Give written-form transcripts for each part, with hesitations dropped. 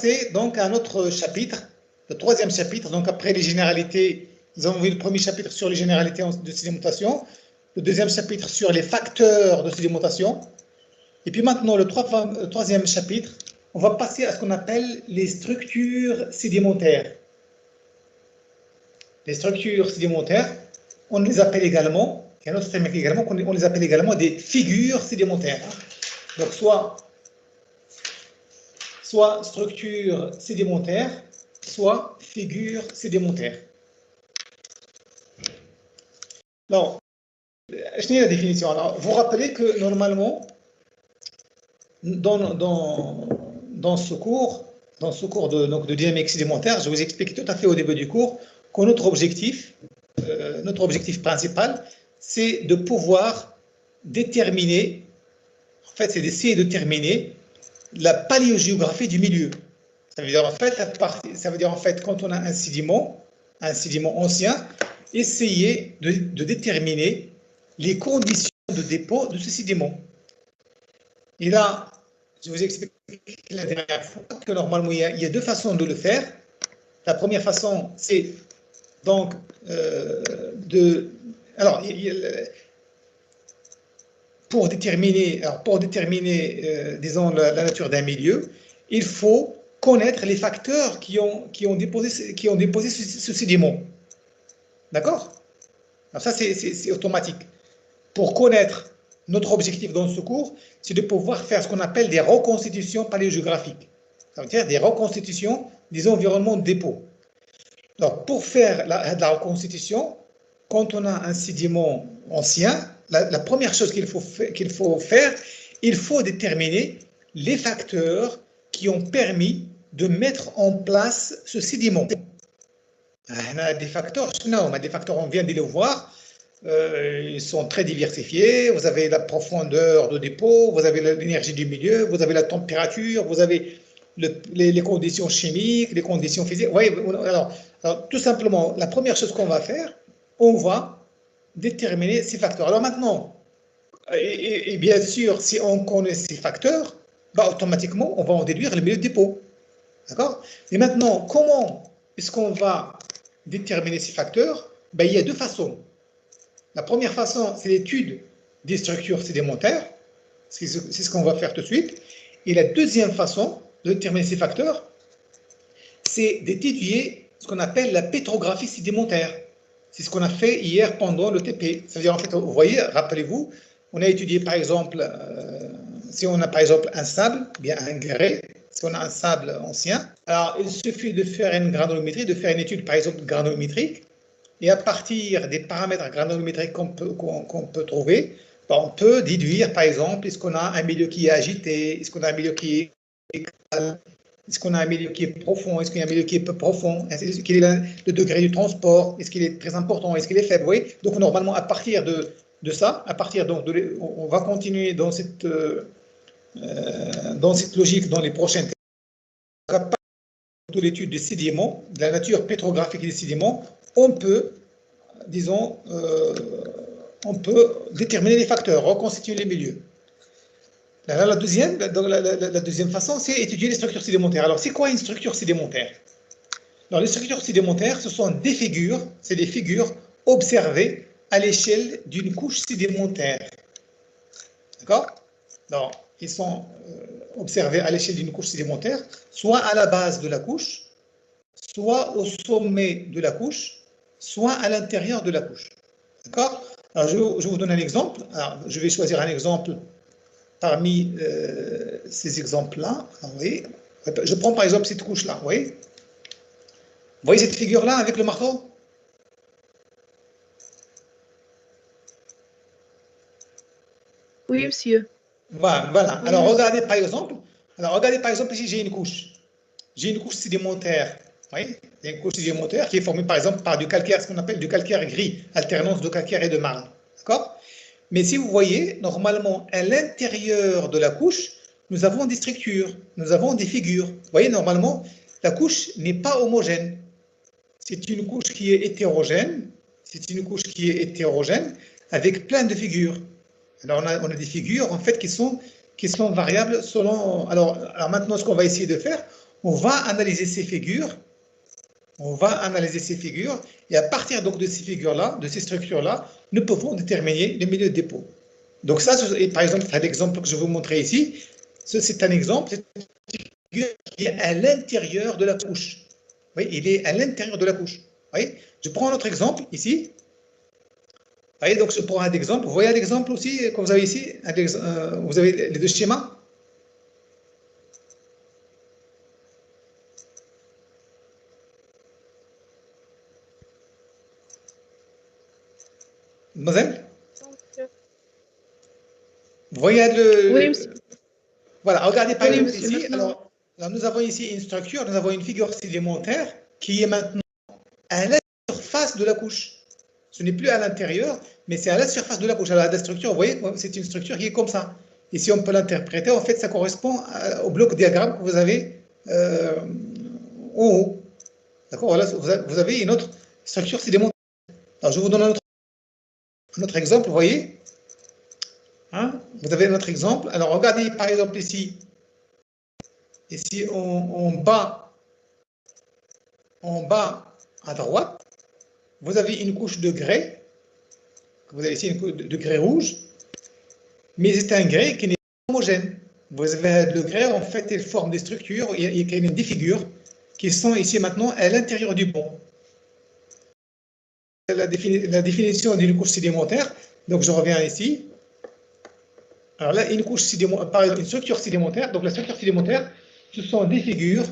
passer donc à un autre chapitre, le troisième chapitre. Donc après les généralités, nous avons vu le premier chapitre sur les généralités de sédimentation, le deuxième chapitre sur les facteurs de sédimentation. Et puis maintenant, le troisième chapitre, on va passer à ce qu'on appelle les structures sédimentaires. Les structures sédimentaires, on les appelle également, il y a un autre terme également, on les appelle également des figures sédimentaires. Donc soit structure sédimentaire, soit figure sédimentaire. Alors, je n'ai la définition. Alors, vous rappelez que normalement, dans ce cours de dynamique sédimentaire, je vous explique tout à fait au début du cours que notre objectif principal, c'est de pouvoir déterminer, en fait, c'est d'essayer de déterminer la paléogéographie du milieu. Ça veut dire en fait, quand on a un sédiment ancien, essayer de déterminer les conditions de dépôt de ce sédiment. Et là, je vous explique la dernière fois que normalement, il y a deux façons de le faire. La première façon, c'est donc pour déterminer, disons, la nature d'un milieu, il faut connaître les facteurs qui ont déposé ce sédiment. D'accord? Alors ça, c'est automatique. Pour connaître notre objectif dans ce cours, c'est de pouvoir faire ce qu'on appelle des reconstitutions paléogéographiques. Ça veut dire des reconstitutions des environnements de dépôt. Donc, pour faire la reconstitution, quand on a un sédiment ancien, la première chose qu'il faut faire, il faut déterminer les facteurs qui ont permis de mettre en place ce sédiment. On a des facteurs, on vient de les voir, ils sont très diversifiés. Vous avez la profondeur de dépôt, vous avez l'énergie du milieu, vous avez la température, vous avez les conditions chimiques, les conditions physiques. Oui, alors, tout simplement, la première chose qu'on va faire, on va déterminer ces facteurs. Alors maintenant, et bien sûr, si on connaît ces facteurs, automatiquement, on va en déduire le milieu de dépôt. D'accord? Et maintenant, comment est-ce qu'on va déterminer ces facteurs? Il y a deux façons. La première façon, c'est l'étude des structures sédimentaires. C'est ce qu'on va faire tout de suite. Et la deuxième façon de déterminer ces facteurs, c'est d'étudier ce qu'on appelle la pétrographie sédimentaire. C'est ce qu'on a fait hier pendant le TP. Ça veut dire, en fait, vous voyez, rappelez-vous, on a étudié par exemple, si on a par exemple un sable, bien un grès, si on a un sable ancien, alors il suffit de faire une granulométrie, de faire une étude par exemple granulométrique, et à partir des paramètres granulométriques qu'on peut trouver, on peut déduire par exemple, est-ce qu'on a un milieu qui est agité, est-ce qu'on a un milieu qui est calme, est-ce qu'on a un milieu qui est profond, est-ce qu'il y a un milieu qui est peu profond, quel est le degré du transport, est-ce qu'il est très important, est-ce qu'il est faible, oui. Donc normalement à partir de ça, on va continuer dans cette logique dans les prochaines de l'étude des sédiments, de la nature pétrographique des sédiments, on peut, disons, on peut déterminer les facteurs, reconstituer les milieux. La deuxième façon, c'est étudier les structures sédimentaires. Alors, c'est quoi une structure sédimentaire? Alors, les structures sédimentaires, ce sont des figures, c'est des figures observées à l'échelle d'une couche sédimentaire. D'accord? Donc, ils sont observés à l'échelle d'une couche sédimentaire, soit à la base de la couche, soit au sommet de la couche, soit à l'intérieur de la couche. D'accord? Alors, je vous donne un exemple. Alors, je vais choisir un exemple parmi ces exemples-là. Oui. Je prends par exemple cette couche-là. Oui. Vous voyez cette figure-là avec le marteau? Oui, monsieur. Voilà. Alors, regardez par exemple ici, j'ai une couche. J'ai une couche sédimentaire. Oui, il y a une couche sédimentaire qui est formée par exemple par du calcaire, ce qu'on appelle du calcaire gris, alternance de calcaire et de marne. D'accord? Mais si vous voyez, normalement, à l'intérieur de la couche, nous avons des structures, nous avons des figures. Vous voyez, normalement, la couche n'est pas homogène. C'est une couche qui est hétérogène. C'est une couche qui est hétérogène avec plein de figures. Alors, on a des figures, en fait, qui sont variables selon... Alors maintenant, ce qu'on va essayer de faire, on va analyser ces figures. On va analyser ces figures et à partir donc de ces figures-là, de ces structures-là, nous pouvons déterminer le milieu de dépôt. Donc ça, par exemple, l'exemple que je vais vous montrer ici, c'est un exemple, c'est une figure qui est à l'intérieur de la couche. Oui, il est à l'intérieur de la couche. Oui, je prends un autre exemple ici. Voyez, donc je prends un exemple. Vous voyez un exemple aussi, comme vous avez ici, vous avez les deux schémas. Mademoiselle? Vous voyez Oui, monsieur. Voilà, regardez par Oui, exemple monsieur, ici. maintenant. Alors, nous avons ici une structure, nous avons une figure sédimentaire qui est maintenant à la surface de la couche. Ce n'est plus à l'intérieur, mais c'est à la surface de la couche. Alors, la structure, vous voyez, c'est une structure qui est comme ça. Et si on peut l'interpréter, en fait, ça correspond au bloc diagramme que vous avez en haut. D'accord? Voilà, vous avez une autre structure sédimentaire. Alors, je vous donne un autre exemple, vous voyez? Hein? Vous avez un autre exemple. Alors, regardez par exemple ici. Ici, en bas à droite, vous avez une couche de grès. Vous avez ici une couche de grès rouge. Mais c'est un grès qui n'est pas homogène. Vous avez le grès, en fait, il forme des structures, il y a des figures qui sont ici maintenant à l'intérieur du pont. La définition d'une couche sédimentaire, donc je reviens ici. Alors là, une couche sédimentaire, par exemple, une structure sédimentaire, donc la structure sédimentaire, ce sont des figures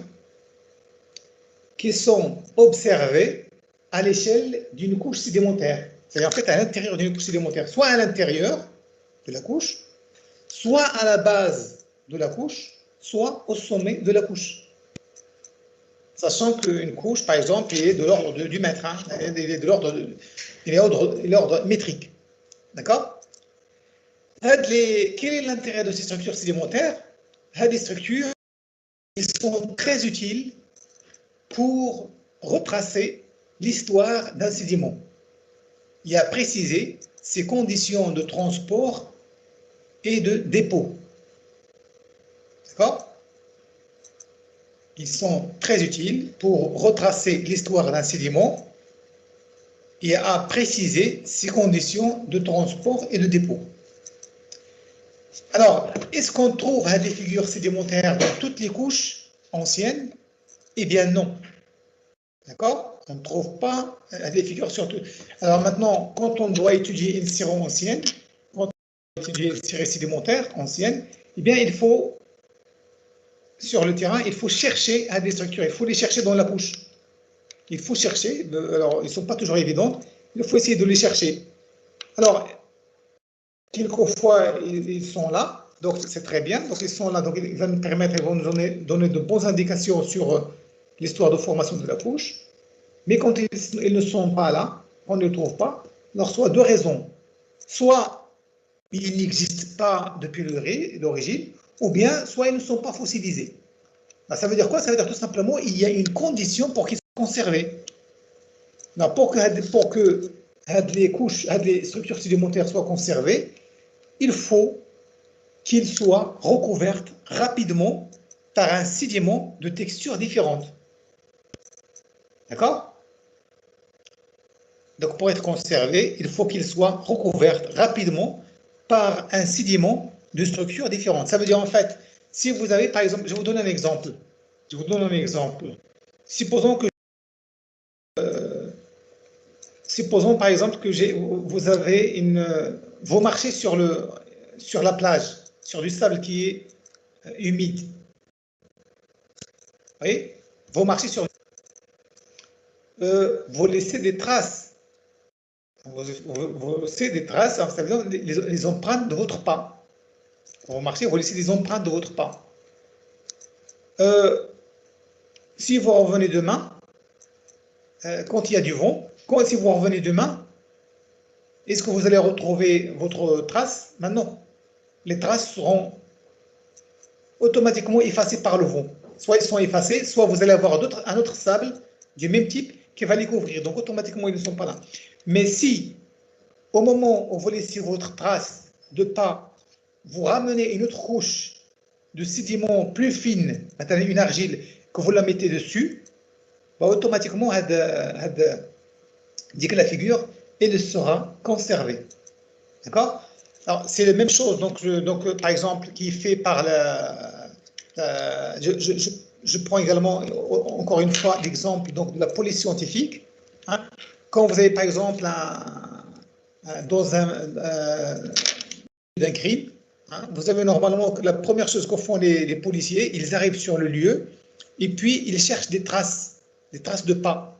qui sont observées à l'échelle d'une couche sédimentaire. C'est-à-dire en fait à l'intérieur d'une couche sédimentaire, soit à l'intérieur de la couche, soit à la base de la couche, soit au sommet de la couche. Sachant qu'une couche, par exemple, est de l'ordre du mètre, hein, il est l'ordre métrique. D'accord? Quel est l'intérêt de ces structures sédimentaires? Les structures, ils sont très utiles pour retracer l'histoire d'un sédiment et à préciser ses conditions de transport et de dépôt. D'accord? Ils sont très utiles pour retracer l'histoire d'un sédiment et à préciser ses conditions de transport et de dépôt. Alors, est-ce qu'on trouve des figures sédimentaires dans toutes les couches anciennes? Eh bien non. D'accord? On ne trouve pas des figures sur tout. Alors maintenant, quand on doit étudier une série ancienne, quand on doit étudier une série sédimentaire ancienne, eh bien il faut, sur le terrain, il faut chercher à des structures, il faut les chercher dans la couche. Il faut chercher, alors ils ne sont pas toujours évidentes, il faut essayer de les chercher. Alors, quelquefois, ils sont là, donc c'est très bien, donc ils sont là, donc ils vont nous permettre, ils vont nous donner de bonnes indications sur l'histoire de formation de la couche. Mais quand ils ne sont pas là, on ne les trouve pas, alors soit deux raisons. Soit ils n'existent pas depuis l'origine, ou bien soit ils ne sont pas fossilisés. Ben, ça veut dire quoi? Ça veut dire tout simplement qu'il y a une condition pour qu'ils soient conservés. Ben, pour que les couches, les structures sédimentaires soient conservées, il faut qu'ils soient recouverts rapidement par un sédiment de texture différente. D'accord? Donc, pour être conservé, il faut qu'il soit recouvert rapidement par un sédiment de structure différente. Ça veut dire, en fait, si vous avez, par exemple, je vous donne un exemple. Je vous donne un exemple. Supposons par exemple, que vous marchez sur la plage, sur du sable qui est humide. Vous voyez? Vous marchez sur... vous laissez des traces. Vous laissez des traces, ça veut dire les empreintes de votre pas. Vous marchez, vous laissez des empreintes de votre pas. Si vous revenez demain, quand il y a du vent, si vous revenez demain, est-ce que vous allez retrouver votre trace? Maintenant, les traces seront automatiquement effacées par le vent. Soit ils sont effacés, soit vous allez avoir un autre sable du même type qui va les couvrir. Donc automatiquement, ils ne sont pas là. Mais si, au moment où vous laissez votre trace de pas, vous ramenez une autre couche de sédiments plus fine, une argile, que vous la mettez dessus, bah, automatiquement, dit que la figure, elle sera conservée. D'accord? Alors, c'est la même chose, par exemple, qui est fait par je prends également, encore une fois, l'exemple de la police scientifique. Hein. Quand vous avez, par exemple, dans d'un crime, hein, vous avez normalement, la première chose que font les policiers, ils arrivent sur le lieu, et puis ils cherchent des traces de pas.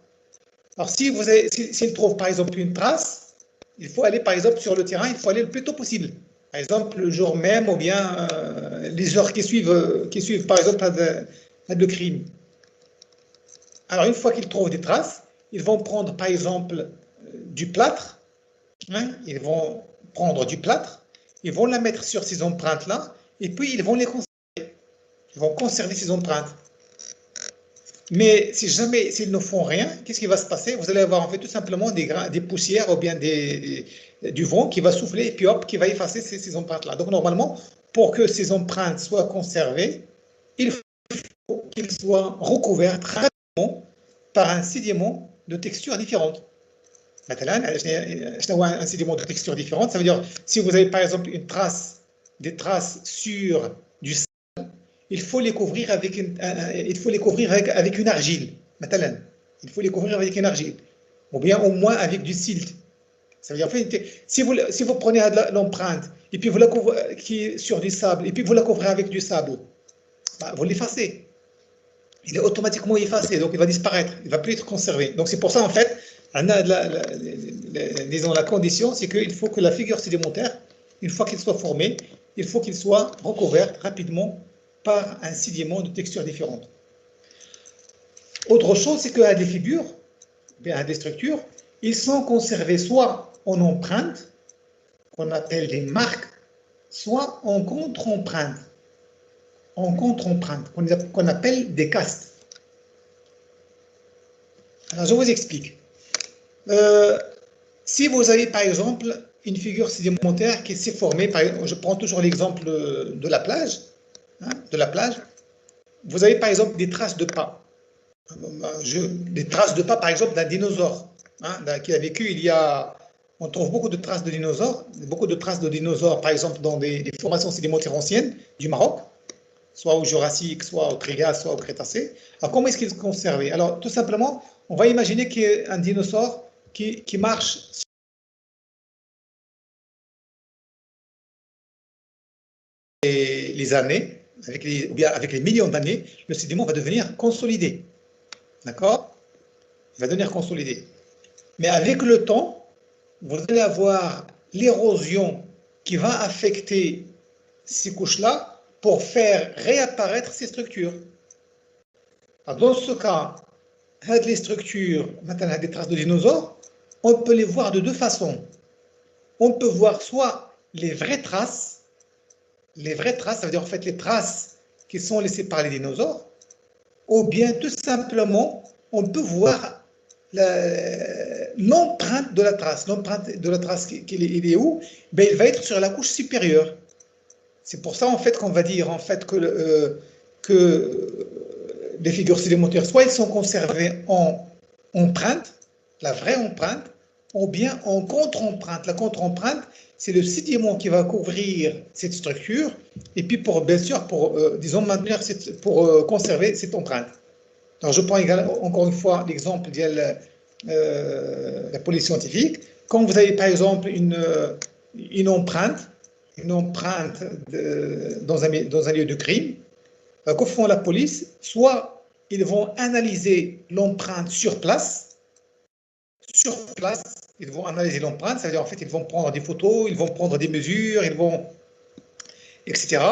Alors, s'ils trouvent, par exemple, une trace, il faut aller, par exemple, sur le terrain, il faut aller le plus tôt possible. Par exemple, le jour même ou bien les heures qui suivent, par exemple, le crime. Alors, une fois qu'ils trouvent des traces, ils vont prendre, par exemple, du plâtre. Hein, ils vont prendre du plâtre, ils vont la mettre sur ces empreintes-là, et puis ils vont les conserver. Ils vont conserver ces empreintes. Mais si jamais, s'ils ne font rien, qu'est-ce qui va se passer? Vous allez avoir en fait tout simplement des poussières ou bien du vent qui va souffler et puis hop, qui va effacer ces empreintes-là. Donc normalement, pour que ces empreintes soient conservées, il faut qu'elles soient recouvertes rapidement par un sédiment de texture différente. Un sédiment de texture différente, ça veut dire si vous avez par exemple des traces sur du sable, il faut les couvrir avec une argile. Il faut les couvrir avec une argile, ou bien au moins avec du silt. Ça veut dire, si vous prenez l'empreinte et puis vous la couvrez qui est sur du sable et puis vous la couvrez avec du sable, bah, vous l'effacez. Il est automatiquement effacé, donc il va disparaître, il ne va plus être conservé. Donc c'est pour ça en fait, disons la condition, c'est qu'il faut que la figure sédimentaire, une fois qu'elle soit formée, il faut qu'elle soit recouverte rapidement par un sédiment de texture différente. Autre chose, c'est qu'à des figures, bien à des structures, ils sont conservés soit en empreinte, qu'on appelle des marques, soit en contre-empreinte. En contre-empreinte, qu'on appelle des castes. Alors, je vous explique. Si vous avez, par exemple, une figure sédimentaire qui s'est formée, par exemple, je prends toujours l'exemple de la plage, hein, vous avez, par exemple, des traces de pas. Des traces de pas, par exemple, d'un dinosaure qui a vécu il y a... On trouve beaucoup de traces de dinosaures, par exemple, dans des formations sédimentaires anciennes du Maroc, soit au Jurassique, soit au Trias, soit au Crétacé. Alors, comment est-ce qu'ils sont conservés? Alors, tout simplement, on va imaginer qu'il y ait un dinosaure qui marche les années, ou bien avec les millions d'années, le sédiment va devenir consolidé. D'accord? Il va devenir consolidé. Mais avec le temps, vous allez avoir l'érosion qui va affecter ces couches-là pour faire réapparaître ces structures. Dans ce cas, les structures, maintenant des traces de dinosaures, on peut les voir de deux façons. On peut voir soit les vraies traces, ça veut dire en fait les traces qui sont laissées par les dinosaures, ou bien tout simplement, on peut voir l'empreinte de la trace. L'empreinte de la trace, il est où? Ben, il va être sur la couche supérieure. C'est pour ça en fait qu'on va dire en fait que les figures sédimentaires, soit elles sont conservées en empreinte, la vraie empreinte, ou bien en contre-empreinte. La contre-empreinte, c'est le sédiment qui va couvrir cette structure, et puis bien sûr, disons, pour conserver cette empreinte. Alors, je prends également, encore une fois l'exemple de la police scientifique. Quand vous avez par exemple une empreinte dans un lieu de crime, que font la police? Soit ils vont analyser l'empreinte sur place, ils vont analyser l'empreinte, c'est-à-dire en fait ils vont prendre des photos, ils vont prendre des mesures, etc.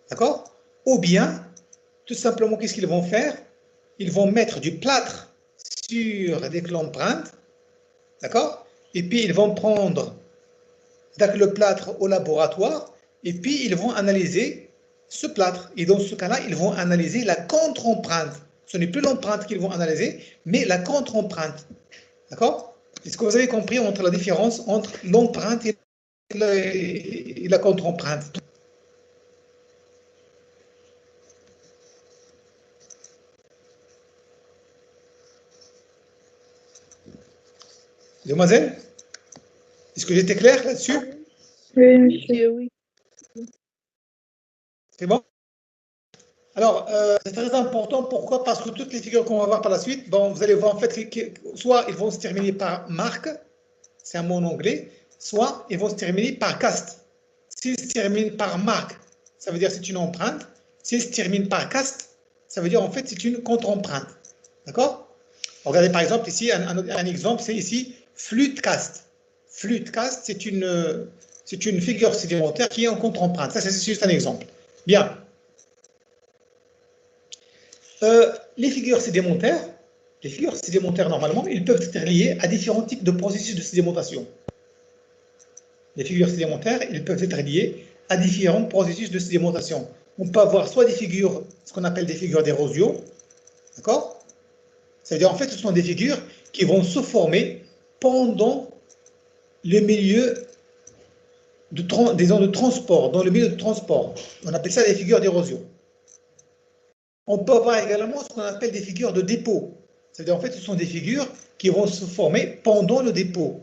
D'accord? Ou bien, tout simplement, qu'est-ce qu'ils vont faire? Ils vont mettre du plâtre sur l'empreinte, d'accord? Et puis ils vont prendre le plâtre au laboratoire, et puis ils vont analyser ce plâtre. Et dans ce cas-là, ils vont analyser la contre-empreinte. Ce n'est plus l'empreinte qu'ils vont analyser, mais la contre-empreinte. D'accord? Est-ce que vous avez compris entre la différence entre l'empreinte et la contre-empreinte? Demoiselle, est-ce que j'étais clair là-dessus? Oui, monsieur, oui. C'est bon? Alors, c'est très important. Pourquoi? Parce que toutes les figures qu'on va voir par la suite, bon, vous allez voir en fait, soit ils vont se terminer par marque, c'est un mot en anglais, soit ils vont se terminer par cast. S'ils se terminent par marque, ça veut dire c'est une empreinte. S'ils se terminent par cast, ça veut dire en fait c'est une contre-empreinte. D'accord? Regardez par exemple ici, un exemple, c'est ici flûte cast. Flûte cast, c'est une figure sédimentaire qui est en contre-empreinte. Ça, c'est juste un exemple. Bien. Les figures sédimentaires, normalement, ils peuvent être liées à différents types de processus de sédimentation. Les figures sédimentaires, ils peuvent être liées à différents processus de sédimentation. On peut avoir soit des figures, ce qu'on appelle des figures d'érosion, d'accord? C'est-à-dire, en fait, ce sont des figures qui vont se former pendant le milieu de transport, dans le milieu de transport. On appelle ça des figures d'érosion. On peut avoir également ce qu'on appelle des figures de dépôt. C'est-à-dire, en fait, ce sont des figures qui vont se former pendant le dépôt.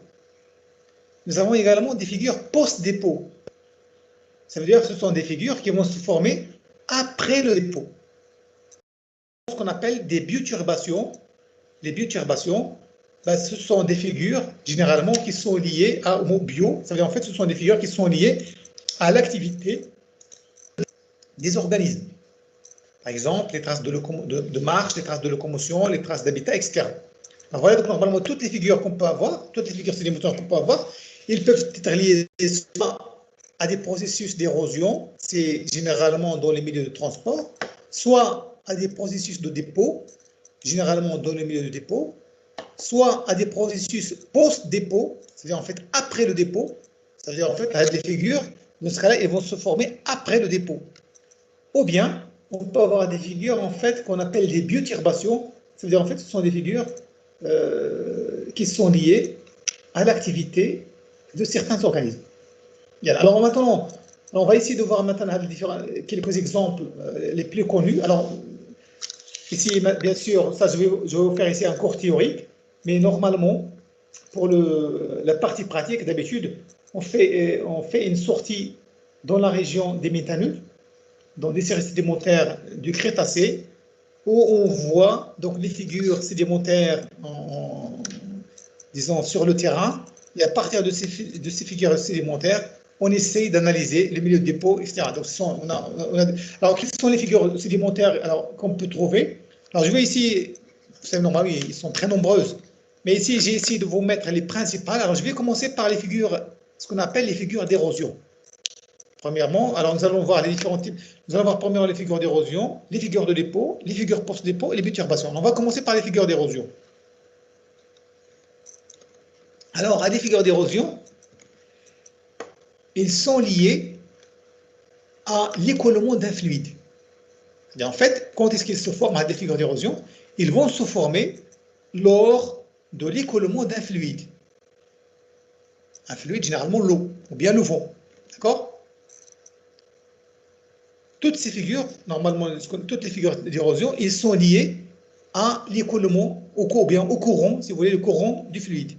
Nous avons également des figures post-dépôt. Ça veut dire que ce sont des figures qui vont se former après le dépôt. Ce qu'on appelle des bioturbations. Les bioturbations, ce sont des figures, généralement, qui sont liées au mot bio. Ça veut dire, en fait, ce sont des figures qui sont liées à l'activité des organismes. Par exemple, les traces de marche, les traces de locomotion, les traces d'habitat, etc. Alors voilà, donc normalement, toutes les figures qu'on peut avoir, toutes les figures sédimentaires qu'on peut avoir, ils peuvent être liés soit à des processus d'érosion, c'est généralement dans les milieux de transport, soit à des processus de dépôt, généralement dans les milieux de dépôt, soit à des processus post-dépôt, c'est-à-dire en fait après le dépôt, c'est-à-dire en fait à des figures, dans ce cas-là, elles vont se former après le dépôt. Ou bien, on peut avoir des figures en fait qu'on appelle des bioturbations, c'est-à-dire en fait ce sont des figures qui sont liées à l'activité de certains organismes. Bien, alors maintenant, on va essayer de voir maintenant quelques exemples les plus connus. Alors, ici, bien sûr, ça, je vais vous faire ici un cours théorique, mais normalement, pour la partie pratique, d'habitude, on fait une sortie dans la région des Métanues, dans des séries sédimentaires du Crétacé, où on voit donc les figures sédimentaires disons, sur le terrain, et à partir de ces figures sédimentaires, on essaye d'analyser les milieux de dépôt, etc. Donc, alors, quelles sont les figures sédimentaires qu'on peut trouver? Alors, je vais ici, vous savez, normalement, ils sont très nombreuses, mais ici, j'ai essayé de vous mettre les principales. Alors, je vais commencer par les figures, ce qu'on appelle les figures d'érosion. Premièrement, alors nous allons voir les différents types. Nous allons voir premièrement les figures d'érosion, les figures de dépôt, les figures post-dépôt et les bioturbations. On va commencer par les figures d'érosion. Alors, à des figures d'érosion, ils sont liés à l'écoulement d'un fluide. En fait, quand est-ce qu'ils se forment à des figures d'érosion? Ils vont se former lors de l'écoulement d'un fluide. Un fluide, généralement l'eau, ou bien le vent. D'accord? Toutes ces figures, normalement, toutes les figures d'érosion, ils sont liés à l'écoulement, ou bien au courant, si vous voulez, le courant du fluide.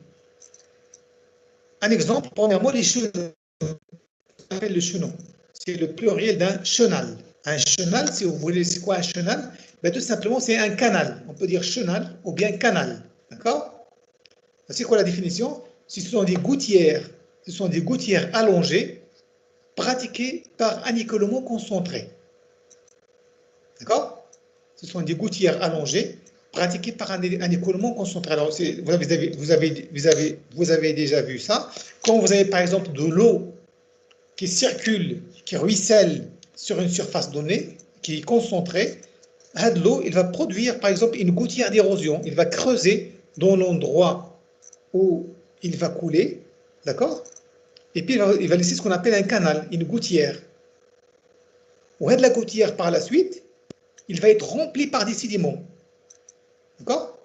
Un exemple, premièrement, les chenaux. On appelle le chenon. C'est le pluriel d'un chenal. Un chenal, si vous voulez, c'est quoi un chenal? Tout simplement, c'est un canal. On peut dire chenal ou bien canal. D'accord? C'est quoi la définition? Ce sont des gouttières. Ce sont des gouttières allongées pratiquées par un écoulement concentré. D'accord? Ce sont des gouttières allongées pratiquées par un écoulement concentré. Alors, vous avez déjà vu ça. Quand vous avez par exemple de l'eau qui circule, qui ruisselle sur une surface donnée, qui est concentrée, l'eau, il va produire par exemple une gouttière d'érosion. Il va creuser dans l'endroit où il va couler, d'accord? Et puis il va laisser ce qu'on appelle un canal, une gouttière. Au de la gouttière par la suite, il va être rempli par des sédiments. D'accord?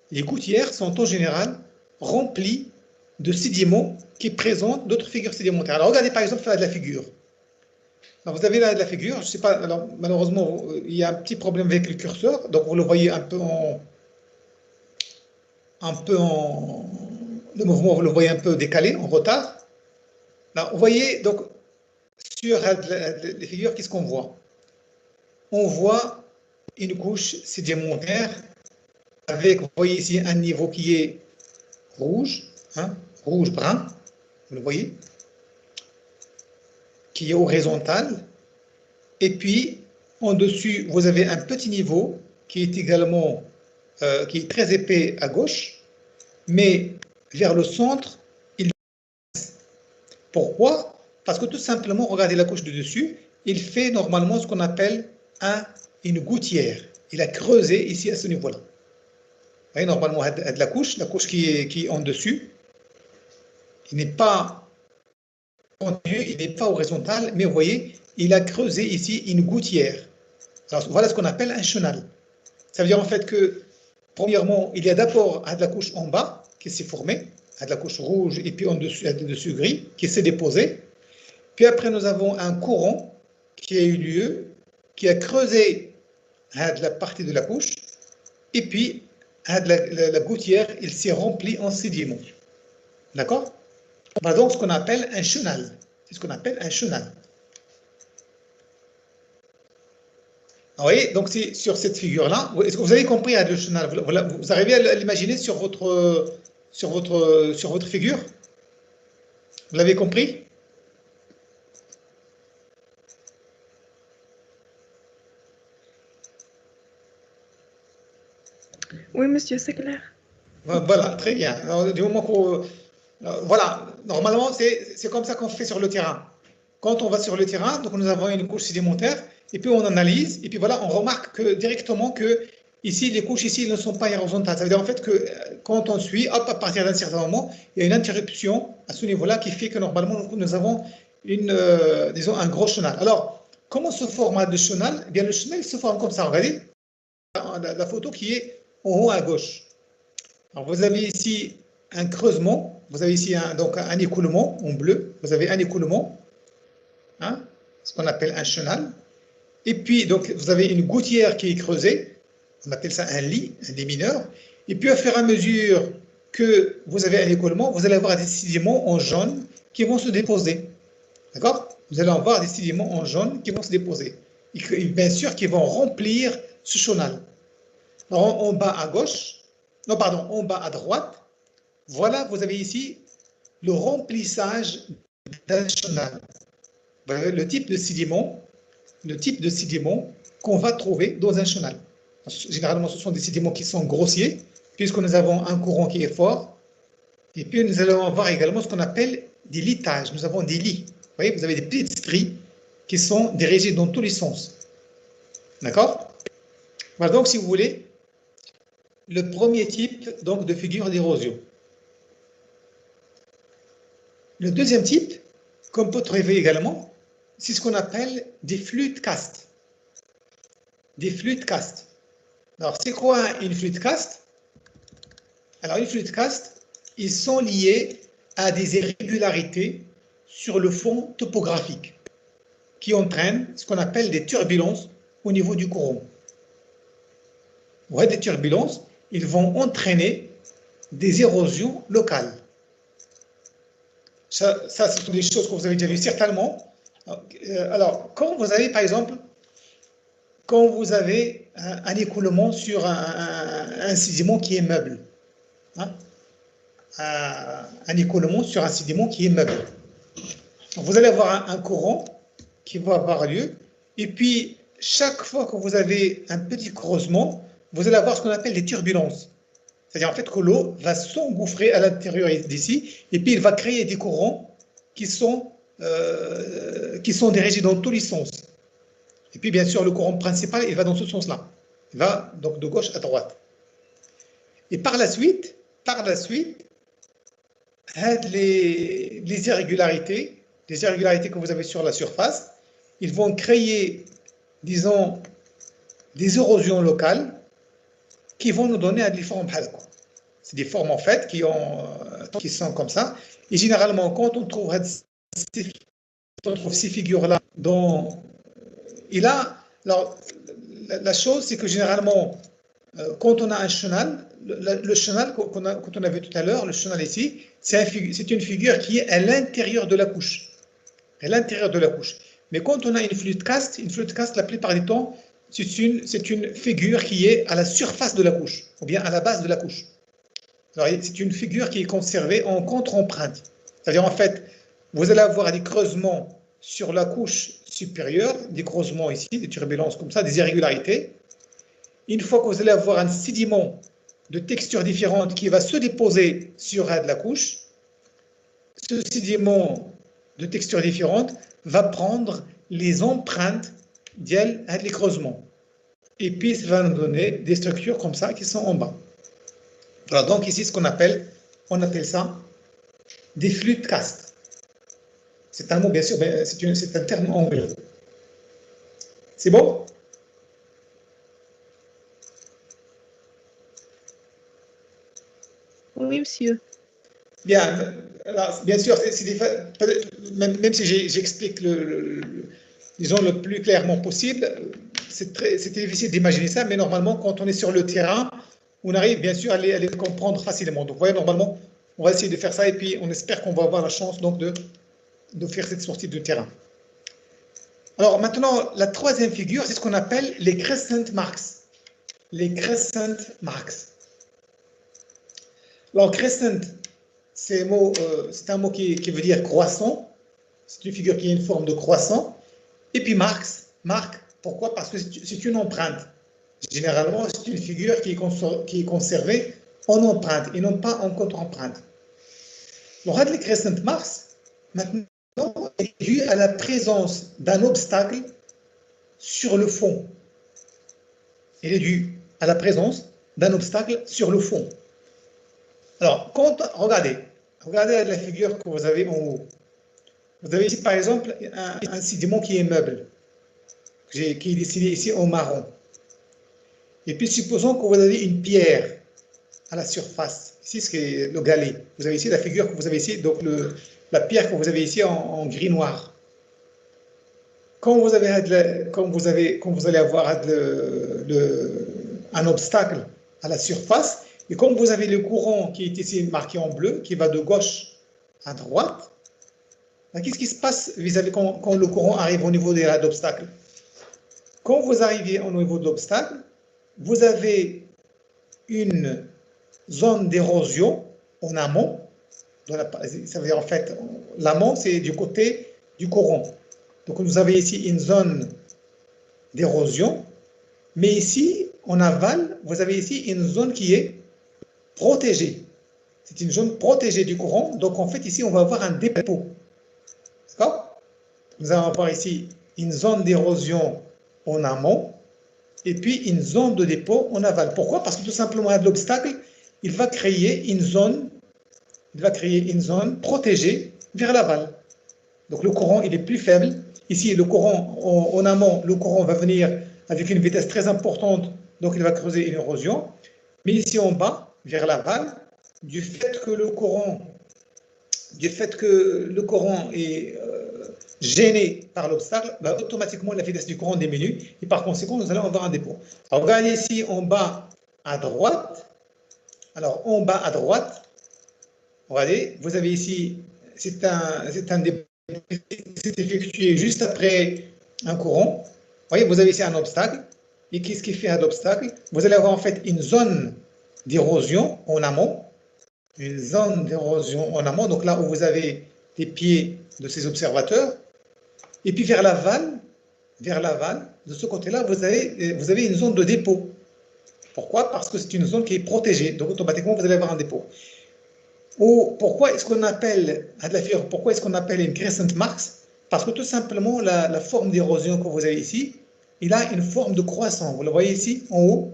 Les gouttières sont en général remplies de sédiments qui présentent d'autres figures sédimentaires. Alors regardez par exemple là de la figure. Alors, vous avez là de la figure, je ne sais pas, alors malheureusement il y a un petit problème avec le curseur, donc vous le voyez un peu un peu en... Le mouvement, vous le voyez un peu décalé, en retard. Là, vous voyez, donc, sur les figures, qu'est-ce qu'on voit? On voit une couche sédimentaire avec, vous voyez ici, un niveau qui est rouge, hein, rouge-brun, vous le voyez, qui est horizontal. Et puis, en dessus, vous avez un petit niveau qui est également qui est très épais à gauche, mais vers le centre, il baisse. Pourquoi? Parce que tout simplement, regardez la couche de dessus, il fait normalement ce qu'on appelle une gouttière. Il a creusé ici à ce niveau-là. Vous voyez, normalement, la couche qui est en dessus, il n'est pas continu, il n'est pas horizontal, mais vous voyez, il a creusé ici une gouttière. Alors, voilà ce qu'on appelle un chenal. Ça veut dire en fait que, premièrement, il y a d'abord de la couche en bas qui s'est formée, de la couche rouge et puis en dessus gris qui s'est déposé. Puis après, nous avons un courant qui a eu lieu, qui a creusé la partie de la couche, et puis la gouttière, il s'est rempli en sédiments. D'accord? On a donc ce qu'on appelle un chenal. C'est ce qu'on appelle un chenal. Vous voyez, donc c'est sur cette figure-là. Est-ce que vous avez compris le chenal? Vous arrivez à l'imaginer sur votre figure? Vous l'avez compris? Oui, monsieur, c'est clair. Voilà, très bien. Alors, du moment voilà, normalement, c'est comme ça qu'on fait sur le terrain. Quand on va sur le terrain, donc nous avons une couche sédimentaire, et puis on analyse, et puis voilà, on remarque directement que ici, les couches ici ne sont pas horizontales. Ça veut dire en fait que quand on suit, hop, à partir d'un certain moment, il y a une interruption à ce niveau-là qui fait que normalement, nous avons disons, un gros chenal. Alors, comment se forme le chenal? Eh bien, le chenal se forme comme ça. Regardez la photo qui est en haut à gauche. Alors, vous avez ici un creusement, vous avez ici donc un écoulement en bleu, vous avez un écoulement, hein, ce qu'on appelle un chenal, et puis donc vous avez une gouttière qui est creusée, on appelle ça un lit mineur, et puis au fur et à mesure que vous avez un écoulement, vous allez avoir des sédiments en jaune qui vont se déposer, d'accord? Vous allez avoir des sédiments en jaune qui vont se déposer, et bien sûr qui vont remplir ce chenal. Alors, en bas à gauche, non pardon, en bas à droite, voilà, vous avez ici le remplissage d'un chenal. Voilà le type de sédiment qu'on va trouver dans un chenal. Généralement, ce sont des sédiments qui sont grossiers, puisque nous avons un courant qui est fort, et puis nous allons avoir également ce qu'on appelle des litages. Nous avons des lits. Vous voyez, vous avez des petites stries qui sont dirigées dans tous les sens. D'accord? Voilà donc, si vous voulez, le premier type donc, de figure d'érosion. Le deuxième type, qu'on peut trouver également, c'est ce qu'on appelle des flux de caste. Des flux de caste. Alors, c'est quoi une flux de caste? Alors, une flux de caste, ils sont liés à des irrégularités sur le fond topographique qui entraînent ce qu'on appelle des turbulences au niveau du courant. Ouais, des turbulences, ils vont entraîner des érosions locales. Ça, ce sont des choses que vous avez déjà vues certainement. Alors, quand vous avez, par exemple, quand vous avez un écoulement sur un sédiment qui est meuble, hein, un écoulement sur un sédiment qui est meuble. Donc, vous allez avoir un courant qui va avoir lieu, et puis chaque fois que vous avez un petit creusement, vous allez avoir ce qu'on appelle des turbulences. C'est-à-dire en fait que l'eau va s'engouffrer à l'intérieur d'ici, et puis il va créer des courants qui sont dirigés dans tous les sens. Et puis bien sûr, le courant principal, il va dans ce sens-là. Il va donc de gauche à droite. Et par la suite, les irrégularités que vous avez sur la surface, ils vont créer, disons, des érosions locales qui vont nous donner des formes. C'est des formes en fait qui sont comme ça. Et généralement, quand on trouve ces figures-là, alors, la chose, c'est que généralement, quand on a un chenal, le chenal qu'on a vu tout à l'heure, le chenal ici, c'est une figure qui est à l'intérieur de la couche. À l'intérieur de la couche. Mais quand on a une flûte caste, la plupart du temps, c'est une figure qui est à la surface de la couche, ou bien à la base de la couche. C'est une figure qui est conservée en contre-empreinte. C'est-à-dire, en fait, vous allez avoir des creusements sur la couche supérieure, des creusements ici, des turbulences comme ça, des irrégularités. Une fois que vous allez avoir un sédiment de texture différente qui va se déposer sur un de la couche, ce sédiment de texture différente va prendre les empreintes des creusements. Et puis, ça va nous donner des structures comme ça qui sont en bas. Voilà, donc ici, on appelle ça des flûtes castes. C'est un mot, bien sûr, c'est un terme anglais. C'est bon? Oui, monsieur. Bien, alors, bien sûr, même si j'explique disons, le plus clairement possible, c'est difficile d'imaginer ça, mais normalement, quand on est sur le terrain, on arrive bien sûr à les comprendre facilement. Donc, vous voyez, normalement, on va essayer de faire ça et puis on espère qu'on va avoir la chance donc, de faire cette sortie de terrain. Alors, maintenant, la troisième figure, c'est ce qu'on appelle les crescent marks. Les crescent marks. Alors, crescent, c'est un mot qui veut dire croissant. C'est une figure qui a une forme de croissant. Et puis marque, pourquoi? Parce que c'est une empreinte. Généralement, c'est une figure qui est conservée en empreinte et non pas en contre-empreinte. Le les crescent marks, maintenant, est dû à la présence d'un obstacle sur le fond. Il est dû à la présence d'un obstacle sur le fond. Alors, regardez la figure que vous avez en haut. Vous avez ici, par exemple, un sédiment qui est meuble, qui est dessiné ici en marron. Et puis, supposons que vous avez une pierre à la surface. Ici, c'est le galet. Vous avez ici la figure que vous avez ici, donc la pierre que vous avez ici en gris-noir. Quand vous allez avoir un obstacle à la surface, et comme vous avez le courant qui est ici marqué en bleu, qui va de gauche à droite, qu'est-ce qui se passe vis-à-vis quand le courant arrive au niveau de l'obstacle? Quand vous arrivez au niveau de l'obstacle, vous avez une zone d'érosion en amont. Ça veut dire en fait, l'amont, c'est du côté du courant. Donc vous avez ici une zone d'érosion, mais ici, en aval, vous avez ici une zone qui est protégée. C'est une zone protégée du courant, donc en fait ici on va avoir un dépôt. D'accord? Nous allons avoir ici une zone d'érosion en amont et puis une zone de dépôt en aval. Pourquoi? Parce que tout simplement l'obstacle, il va créer une zone protégée vers l'aval. Donc le courant il est plus faible. Ici le courant en amont, le courant va venir avec une vitesse très importante, donc il va creuser une érosion. Mais ici en bas, vers l'aval, du fait que le courant est gêné par l'obstacle, bah, automatiquement la vitesse du courant diminue et par conséquent nous allons avoir un dépôt. Alors regardez ici en bas à droite. Alors en bas à droite, regardez, vous avez ici, c'est un dépôt qui s'est effectué juste après un courant. Vous voyez, vous avez ici un obstacle. Et qu'est-ce qui fait un obstacle? Vous allez avoir en fait une zone d'érosion en amont. Une zone d'érosion en amont, donc là où vous avez les pieds de ces observateurs. Et puis vers l'aval, de ce côté-là, vous avez une zone de dépôt. Pourquoi? Parce que c'est une zone qui est protégée, donc automatiquement vous allez avoir un dépôt. Pourquoi est-ce qu'on appelle une crescent marks? Parce que tout simplement, la forme d'érosion que vous avez ici, il a une forme de croissant. Vous le voyez ici, en haut,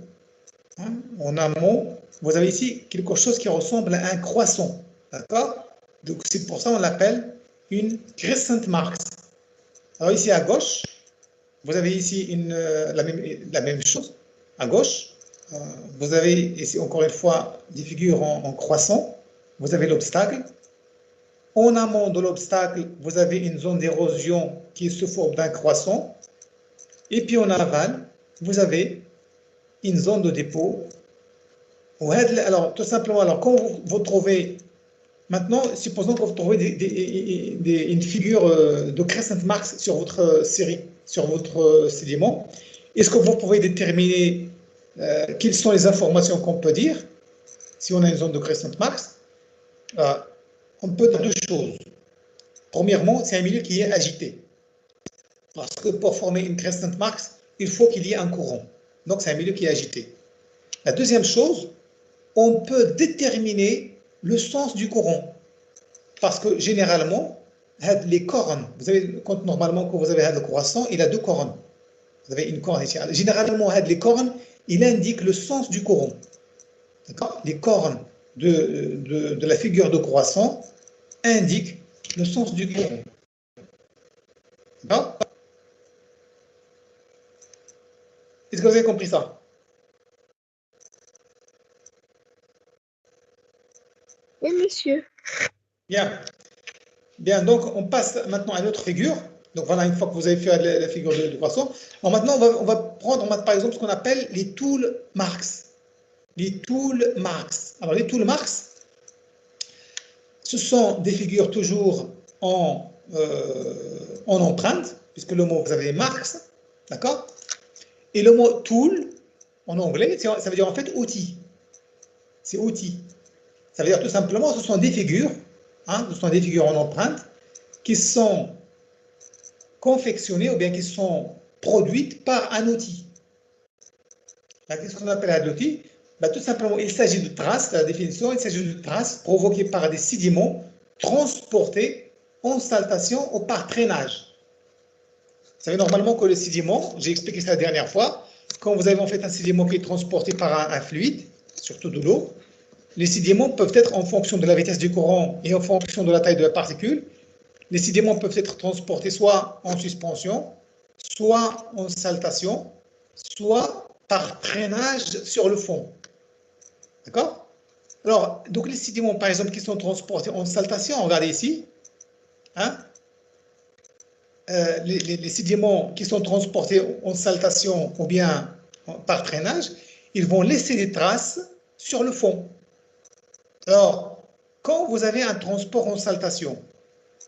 hein, en amont, vous avez ici quelque chose qui ressemble à un croissant. D'accord? Donc c'est pour ça qu'on l'appelle une crescent marks. Alors ici à gauche, vous avez ici la même chose. À gauche, vous avez ici encore une fois des figures en croissant. Vous avez l'obstacle. En amont de l'obstacle, vous avez une zone d'érosion qui se forme d'un croissant. Et puis en aval, vous avez une zone de dépôt. Alors, tout simplement, alors, quand vous trouvez, maintenant, supposons que vous trouvez une figure de crescent marks sur votre série, sur votre sédiment, est-ce que vous pouvez déterminer quelles sont les informations qu'on peut dire si on a une zone de crescent marks? On peut dire deux choses. Premièrement, c'est un milieu qui est agité. Parce que pour former une crescent marks, il faut qu'il y ait un courant. Donc, c'est un milieu qui est agité. La deuxième chose, on peut déterminer le sens du courant. Parce que généralement, les cornes, vous avez, quand normalement quand vous avez le croissant, il a deux cornes. Vous avez une corne ici. Généralement, les cornes, il indique le sens du courant. D'accord? Les cornes de la figure de croissant indiquent le sens du courant. D'accord? Est-ce que vous avez compris ça? Oui, monsieur. Bien. Bien, donc on passe maintenant à une autre figure. Donc voilà, une fois que vous avez fait la figure de croissant. Alors maintenant, on va prendre par exemple ce qu'on appelle les tool marks. Les tool marks. Alors les tool marks, ce sont des figures toujours en empreinte, puisque le mot, vous avez marks, d'accord? Et le mot tool, en anglais, ça veut dire en fait outil. C'est outil. Ça veut dire tout simplement, ce sont des figures, ce sont des figures en empreinte, qui sont confectionnées ou bien qui sont produites par un outil. Qu'est-ce qu'on appelle un outil? Tout simplement, il s'agit de traces, la définition, il s'agit de traces provoquées par des sédiments transportés en saltation ou par traînage. Vous savez normalement que le sédiment, j'ai expliqué ça la dernière fois, quand vous avez en fait un sédiment qui est transporté par un fluide, surtout de l'eau, les sédiments peuvent être en fonction de la vitesse du courant et en fonction de la taille de la particule. Les sédiments peuvent être transportés soit en suspension, soit en saltation, soit par traînage sur le fond. D'accord? Alors, donc les sédiments, par exemple, qui sont transportés en saltation, regardez ici, les sédiments qui sont transportés en saltation ou bien par traînage, ils vont laisser des traces sur le fond. Alors, quand vous avez un transport en saltation,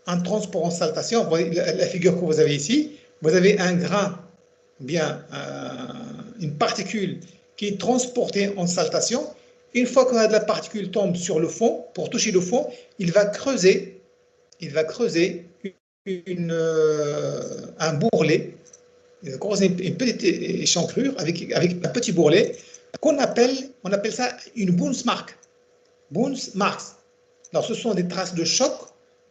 vous voyez la figure que vous avez ici, vous avez un grain, bien une particule qui est transportée en saltation. Une fois que la particule tombe sur le fond, pour toucher le fond, il va creuser un bourrelet, une petite échancrure avec un petit bourrelet on appelle ça une bounce mark. Bounce marks. Alors, ce sont des traces de choc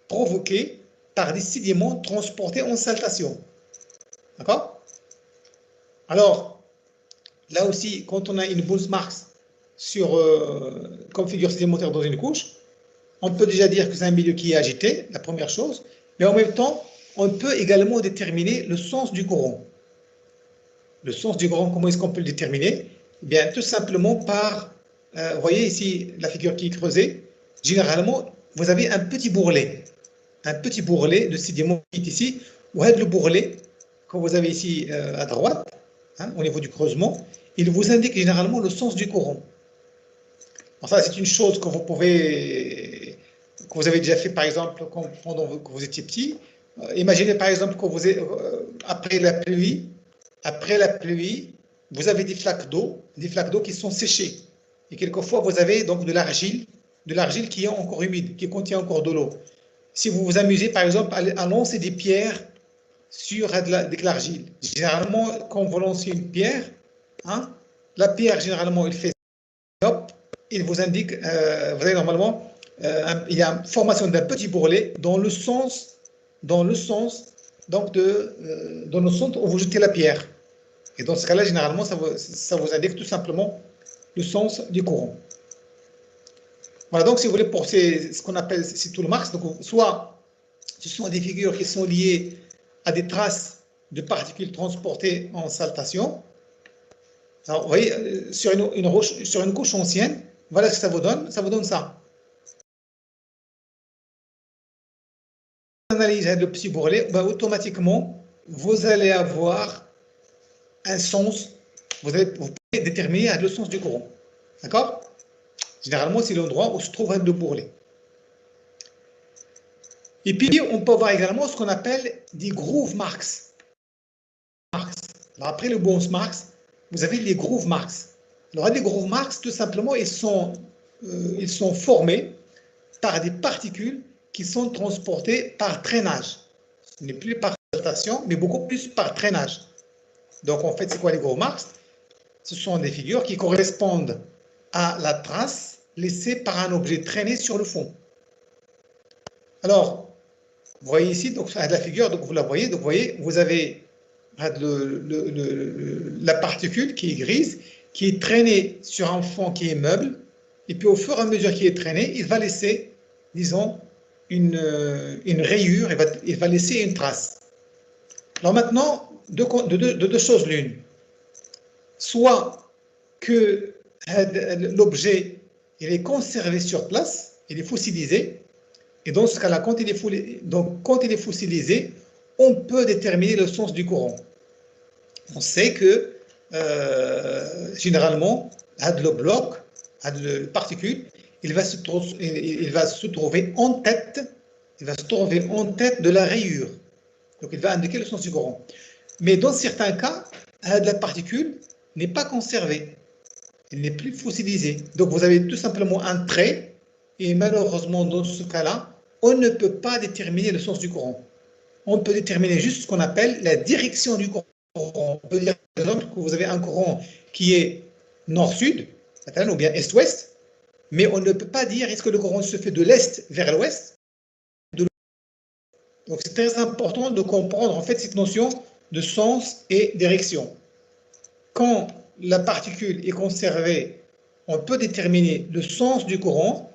provoquées par des sédiments transportés en saltation. D'accord? Alors, là aussi, quand on a une bounce marks comme figure sédimentaire dans une couche, on peut déjà dire que c'est un milieu qui est agité, la première chose, mais en même temps, on peut également déterminer le sens du courant. Le sens du courant, comment est-ce qu'on peut le déterminer? Eh bien, tout simplement par, vous voyez ici la figure qui est creusée, généralement, vous avez un petit bourrelet de sédiment qui est ici, ou le bourrelet, que vous avez ici à droite, au niveau du creusement, il vous indique généralement le sens du courant. Bon, ça, c'est une chose que vous avez déjà fait, par exemple, pendant que vous étiez petit. Imaginez, par exemple, que après la pluie, vous avez des flaques d'eau qui sont séchées. Et quelquefois, vous avez donc de l'argile qui est encore humide, qui contient encore de l'eau. Si vous vous amusez, par exemple, à lancer des pierres sur de l'argile, généralement, quand vous lancez une pierre, la pierre, généralement, il fait hop, il vous indique, vous avez normalement, il y a une formation d'un petit bourrelet dans le sens donc dans le sens où vous jetez la pierre. Et dans ce cas-là, généralement, ça vous indique tout simplement le sens du courant. Voilà, donc si vous voulez, pour ce qu'on appelle ces tool marks, donc soit ce sont des figures qui sont liées à des traces de particules transportées en saltation. Alors, vous voyez, sur une couche ancienne, voilà ce que ça vous donne. Ça vous donne ça. Analyse le petit bourrelet, automatiquement, vous allez avoir un sens vous pouvez déterminer le sens du courant. D'accord? Généralement, c'est l'endroit où se trouve le bourrelet. Et puis, on peut avoir également ce qu'on appelle des groove marks. Alors, après le bounce marks, vous avez les groove marks. Alors, les groove marks, tout simplement, ils sont formés par des particules qui sont transportées par traînage. Ce n'est plus par rotation, mais beaucoup plus par traînage. Donc, en fait, c'est quoi les groove marks? Ce sont des figures qui correspondent à la trace laissée par un objet traîné sur le fond. Alors, vous voyez ici, donc, la figure, donc vous la voyez, donc vous voyez, vous avez la particule qui est grise, qui est traînée sur un fond qui est meuble, et puis au fur et à mesure qu'il est traîné, il va laisser, disons, une rayure, il va laisser une trace. Alors maintenant, deux choses l'une. Soit que l'objet il est conservé sur place, il est fossilisé, et dans ce cas-là, quand il est fossilisé, on peut déterminer le sens du courant. On sait que généralement, le bloc, le particule, il va se trouver en tête, de la rayure. Donc, il va indiquer le sens du courant. Mais dans certains cas, la particule n'est pas conservée. Il n'est plus fossilisé. Donc, vous avez tout simplement un trait, et malheureusement, dans ce cas-là, on ne peut pas déterminer le sens du courant. On peut déterminer juste ce qu'on appelle la direction du courant. On peut dire, par exemple, que vous avez un courant qui est nord-sud, ou bien est-ouest, mais on ne peut pas dire est-ce que le courant se fait de l'est vers l'ouest. Donc, c'est très important de comprendre en fait cette notion de sens et direction. Quand la particule est conservée, on peut déterminer le sens du courant,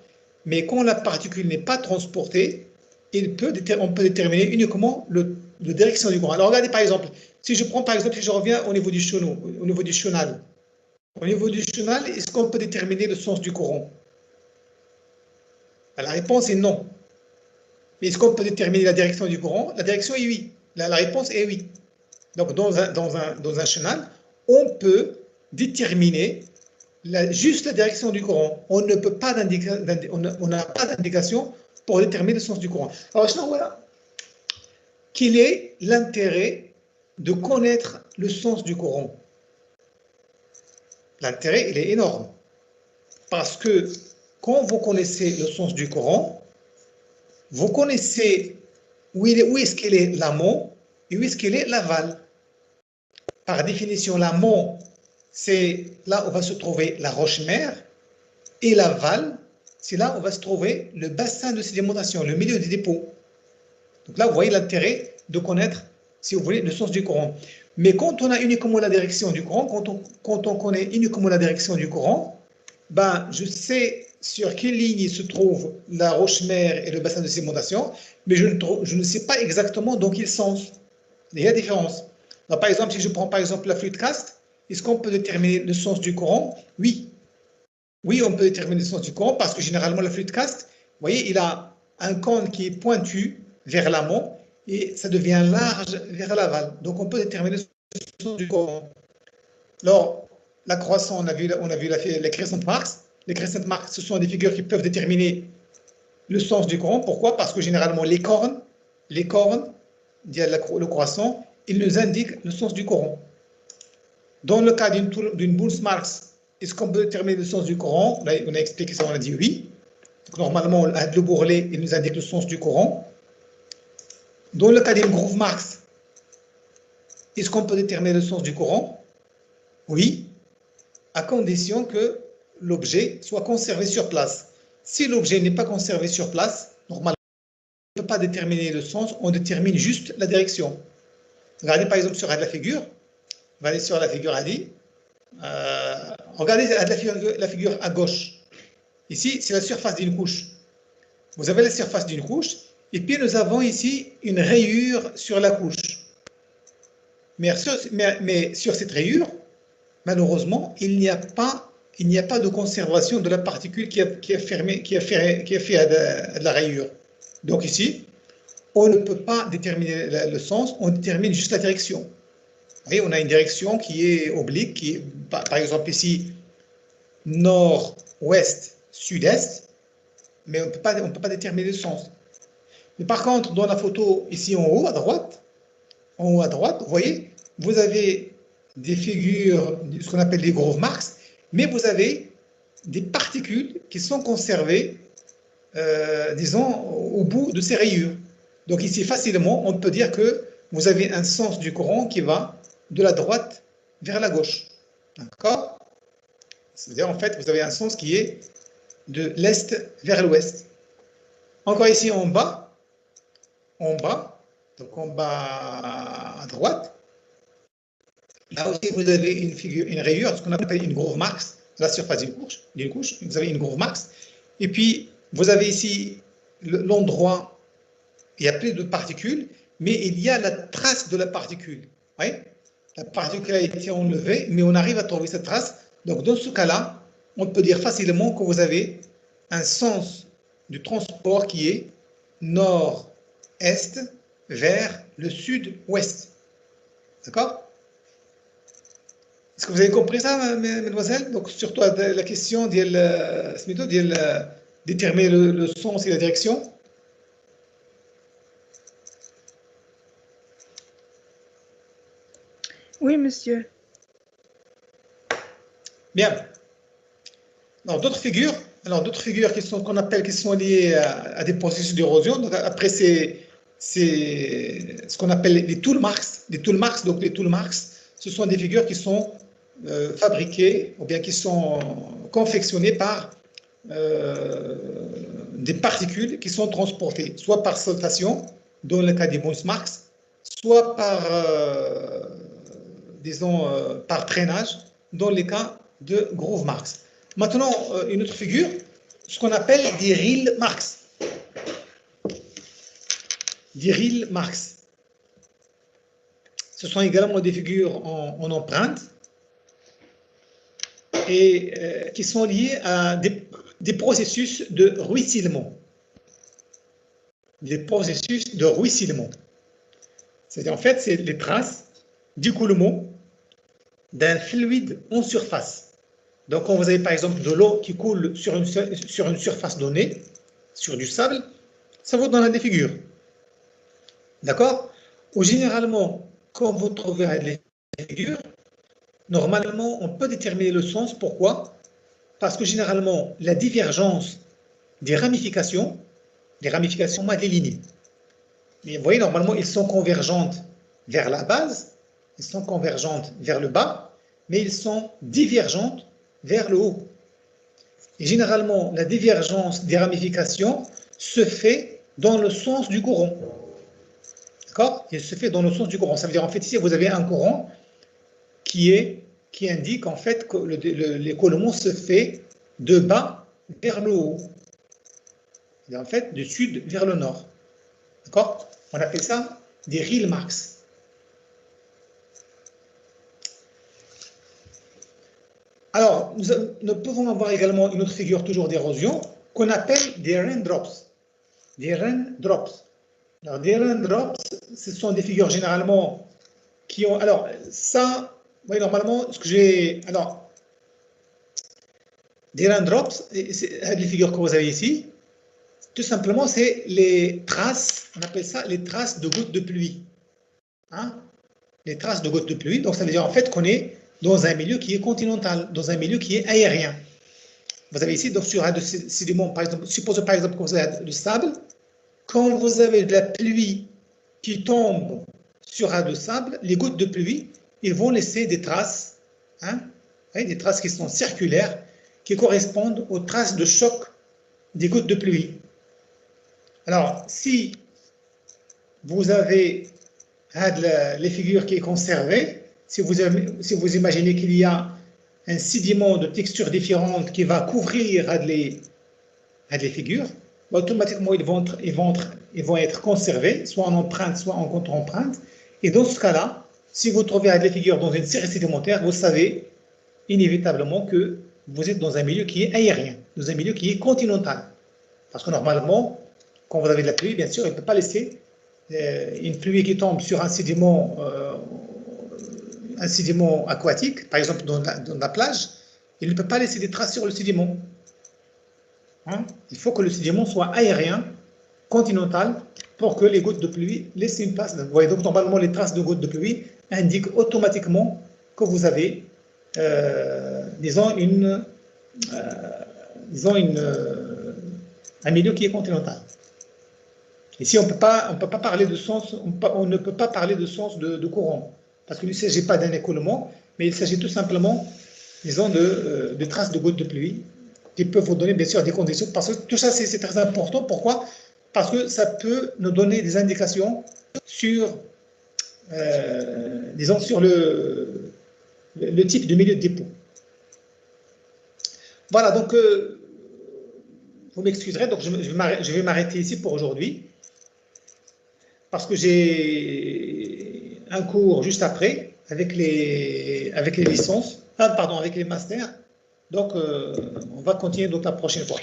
mais quand la particule n'est pas transportée, on peut déterminer uniquement la direction du courant. Alors regardez par exemple, si je reviens au niveau du chenal. Au niveau du chenal, est-ce qu'on peut déterminer le sens du courant? La réponse est non. Mais est-ce qu'on peut déterminer la direction du courant? La direction est oui. La réponse est oui. Donc dans un chenal, on peut déterminer juste la direction du courant. On n'a pas d'indication pour déterminer le sens du courant. Alors, sinon, voilà. Quel est l'intérêt de connaître le sens du courant? L'intérêt, il est énorme. Parce que quand vous connaissez le sens du courant, vous connaissez où est-ce qu'il est l'amont et où est-ce qu'il est l'aval. Par définition, l'amont, c'est là où va se trouver la roche-mère, et l'aval, c'est là où va se trouver le bassin de sédimentation, le milieu des dépôts. Donc là, vous voyez l'intérêt de connaître, si vous voulez, le sens du courant. Mais quand on a uniquement la direction du courant, quand on connaît uniquement la direction du courant, ben, je sais sur quelle ligne se trouve la roche-mère et le bassin de sédimentation, mais je ne sais pas exactement dans quel sens. Il y a différence. Alors, par exemple, si je prends par exemple la fluide cast, est-ce qu'on peut déterminer le sens du courant? Oui. Oui, on peut déterminer le sens du courant parce que généralement, la fluide cast, vous voyez, il a un cône qui est pointu vers l'amont et ça devient large vers l'aval. Donc, on peut déterminer le sens du courant. Alors, la croissance, on a vu les crescent marks. Les crescent marks, ce sont des figures qui peuvent déterminer le sens du courant. Pourquoi? Parce que généralement, les cornes, le croissant, ils nous indiquent le sens du courant. Dans le cas d'une bounce marks, est-ce qu'on peut déterminer le sens du courant? Là, on a expliqué ça, on a dit oui. Donc, normalement, le bourrelet, il nous indique le sens du courant. Dans le cas d'une groove marks, est-ce qu'on peut déterminer le sens du courant? Oui, à condition que l'objet soit conservé sur place. Si l'objet n'est pas conservé sur place, normalement, on ne peut pas déterminer le sens, on détermine juste la direction. Regardez par exemple sur la figure. On va aller sur la figure Ali. Regardez la figure à gauche. Ici, c'est la surface d'une couche. Vous avez la surface d'une couche, et puis nous avons ici une rayure sur la couche. Mais sur cette rayure, malheureusement, il n'y a pas de conservation de la particule qui a fait de la rayure. Donc ici, on ne peut pas déterminer le sens, on détermine juste la direction. voyez, on a une direction qui est oblique, qui est, par exemple ici, nord, ouest, sud-est, mais on ne peut pas déterminer le sens. Mais par contre, dans la photo, ici en haut à droite, vous voyez, vous avez des figures, ce qu'on appelle des groove marks, mais vous avez des particules qui sont conservées, disons, au bout de ces rayures. Donc ici, facilement, on peut dire que vous avez un sens du courant qui va de la droite vers la gauche. D'accord? C'est-à-dire, en fait, vous avez un sens qui est de l'est vers l'ouest. Encore ici en bas, donc en bas à droite, là aussi vous avez une figure, une rayure, ce qu'on appelle une groove marks, la surface d'une couche, vous avez une groove marks, et puis vous avez ici l'endroit, il n'y a plus de particules, mais il y a la trace de la particule. Oui, la particule a été enlevée, mais on arrive à trouver cette trace. Donc dans ce cas-là, on peut dire facilement que vous avez un sens du transport qui est nord-est vers le sud-ouest. D'accord? Est-ce que vous avez compris ça, mesdemoiselles? Donc, surtout la question de déterminer le sens et la direction. Oui, monsieur. Bien. Alors, d'autres figures qu'on appelle, qui sont liées à des processus d'érosion. Donc, après, c'est ce qu'on appelle les tool marks. Donc, les tool marks, ce sont des figures qui sont fabriquées ou bien qui sont confectionnées par des particules qui sont transportées, soit par saltation, dans le cas des bounce marks, soit par, disons, par traînage, dans les cas de groove marks. Maintenant, une autre figure, ce qu'on appelle des reel marks. Des reel marks. Ce sont également des figures en empreinte et qui sont liées à des processus de ruissellement. Des processus de ruissellement. C'est-à-dire, en fait, c'est les traces d'écoulement d'un fluide en surface. Donc, quand vous avez par exemple de l'eau qui coule sur une surface donnée, sur du sable, ça vous donne des figures. D'accord? Ou généralement, quand vous trouvez des figures, normalement, on peut déterminer le sens. Pourquoi? Parce que généralement, la divergence des ramifications moi, des lignes. Mais vous voyez, normalement, ils sont convergentes vers la base, ils sont convergentes vers le bas, mais ils sont divergentes vers le haut. Et généralement, la divergence des ramifications se fait dans le sens du courant. D'accord? Il se fait dans le sens du courant. Ça veut dire, en fait, ici, vous avez un courant qui indique, en fait, que l'écoulement se fait de bas vers le haut. Et en fait, du sud vers le nord. D'accord? On appelle ça des reel marks. Alors, nous pouvons avoir également une autre figure toujours d'érosion qu'on appelle des raindrops. Des raindrops. Alors, des raindrops, ce sont des figures généralement qui ont... Alors, ça, oui, normalement, ce que j'ai... Alors, des raindrops, c'est les figures que vous avez ici. Tout simplement, c'est les traces, on appelle ça les traces de gouttes de pluie. Hein? Les traces de gouttes de pluie, donc ça veut dire en fait qu'on est dans un milieu qui est continental, dans un milieu qui est aérien. Vous avez ici, donc sur un de ces sédiments, par exemple, supposons par exemple que vous avez du sable, quand vous avez de la pluie qui tombe sur un de sable, les gouttes de pluie, ils vont laisser des traces, hein, des traces qui sont circulaires, qui correspondent aux traces de choc des gouttes de pluie. Alors, si vous avez les figures qui est conservée, si vous imaginez qu'il y a un sédiment de texture différente qui va couvrir les figures, automatiquement ils vont être conservés, soit en empreinte, soit en contre-empreinte. Et dans ce cas-là, si vous trouvez des figures dans une série sédimentaire, vous savez inévitablement que vous êtes dans un milieu qui est aérien, dans un milieu qui est continental. Parce que normalement, quand vous avez de la pluie, bien sûr, il ne peut pas laisser une pluie qui tombe sur un sédiment un sédiment aquatique, par exemple dans la plage, il ne peut pas laisser des traces sur le sédiment. Hein? Il faut que le sédiment soit aérien, continental, pour que les gouttes de pluie laissent une place. Vous voyez, donc normalement, les traces de gouttes de pluie indiquent automatiquement que vous avez, disons, un milieu qui est continental. Ici, on ne peut pas parler de sens, on ne peut pas parler de sens de courant, parce qu'il ne s'agit pas d'un écoulement, mais il s'agit tout simplement, disons, de traces de gouttes de pluie qui peuvent vous donner, bien sûr, des conditions, parce que tout ça, c'est très important. Pourquoi? Parce que ça peut nous donner des indications sur, disons, sur le type de milieu de dépôt. Voilà, donc, vous m'excuserez, donc je vais m'arrêter ici pour aujourd'hui, parce que j'ai un cours juste après, avec les licences, pardon, avec les masters. Donc, on va continuer donc la prochaine fois.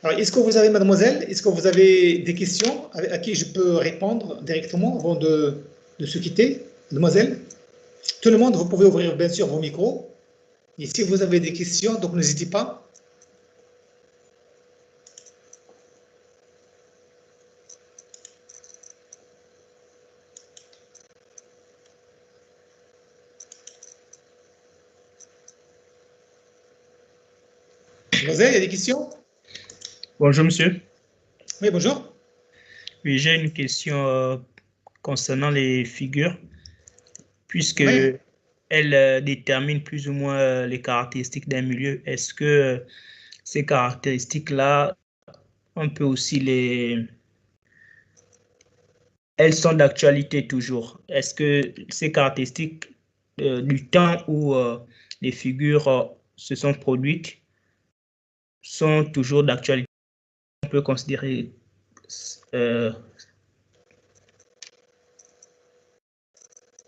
Alors, est-ce que vous avez, mademoiselle, est-ce que vous avez des questions à qui je peux répondre directement avant de se quitter? Mademoiselle? Tout le monde, vous pouvez ouvrir bien sûr vos micros. Et si vous avez des questions, donc n'hésitez pas. Mademoiselle, il y a des questions? Bonjour, monsieur. Oui, bonjour. Oui, j'ai une question concernant les figures, puisque Oui. elles déterminent plus ou moins les caractéristiques d'un milieu. Est-ce que ces caractéristiques-là, on peut aussi les... Elles sont d'actualité toujours. Est-ce que ces caractéristiques du temps où les figures se sont produites sont toujours d'actualité? On peut considérer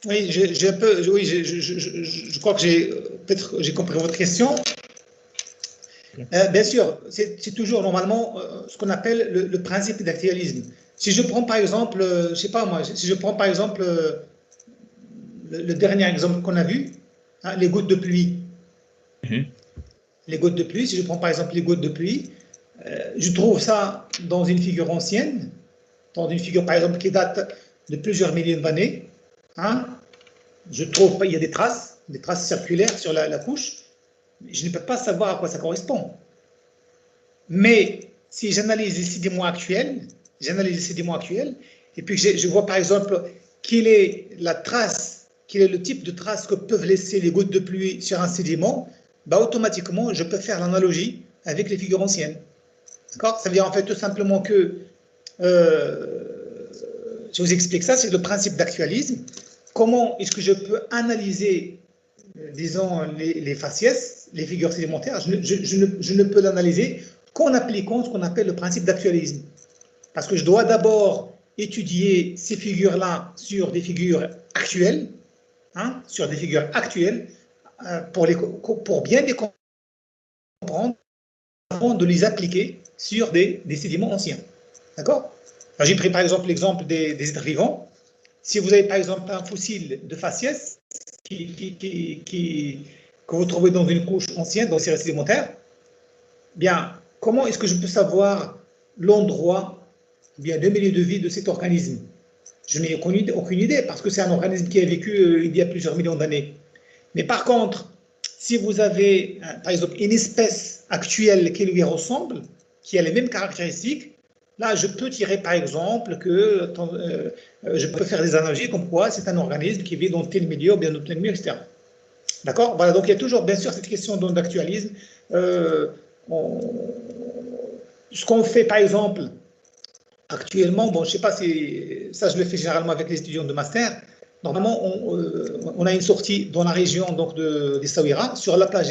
oui, je crois que j'ai compris votre question. Bien sûr, c'est toujours normalement ce qu'on appelle le principe d'actualisme. Si je prends par exemple, je sais pas moi, si je prends par exemple le dernier exemple qu'on a vu, hein, les gouttes de pluie. Les gouttes de pluie, si je prends par exemple les gouttes de pluie, je trouve ça dans une figure ancienne, dans une figure par exemple qui date de plusieurs milliers d'années. Hein, je trouve il y a des traces circulaires sur la couche. Je ne peux pas savoir à quoi ça correspond. Mais si j'analyse les sédiments actuels, et puis je vois par exemple quelle est la trace, quel est le type de trace que peuvent laisser les gouttes de pluie sur un sédiment, bah automatiquement je peux faire l'analogie avec les figures anciennes. D'accord? Ça veut dire en fait tout simplement que, je vous explique ça, c'est le principe d'actualisme. Comment est-ce que je peux analyser, disons, les faciès, les figures sédimentaires? Je ne peux l'analyser qu'en appliquant ce qu'on appelle le principe d'actualisme. Parce que je dois d'abord étudier ces figures-là sur des figures actuelles, hein, pour bien les comprendre avant de les appliquer sur des sédiments anciens. D'accord? J'ai pris par exemple l'exemple des êtres vivants. Si vous avez par exemple un fossile de faciès que vous trouvez dans une couche ancienne, dans les séries sédimentaires, bien, comment est-ce que je peux savoir l'endroit, bien, le milieu de vie de cet organisme? Je n'ai aucune idée, parce que c'est un organisme qui a vécu il y a plusieurs millions d'années. Mais par contre, si vous avez, par exemple, une espèce actuelle qui lui ressemble, qui a les mêmes caractéristiques, là, je peux tirer, par exemple, que je peux faire des analogies comme quoi c'est un organisme qui vit dans tel milieu, ou bien dans tel milieu, etc. D'accord? Voilà, donc il y a toujours, bien sûr, cette question d'actualisme. Ce qu'on fait, par exemple, actuellement, bon, je ne sais pas si ça, je le fais généralement avec les étudiants de master. Normalement, on a une sortie dans la région donc, d'Essaouira, sur la plage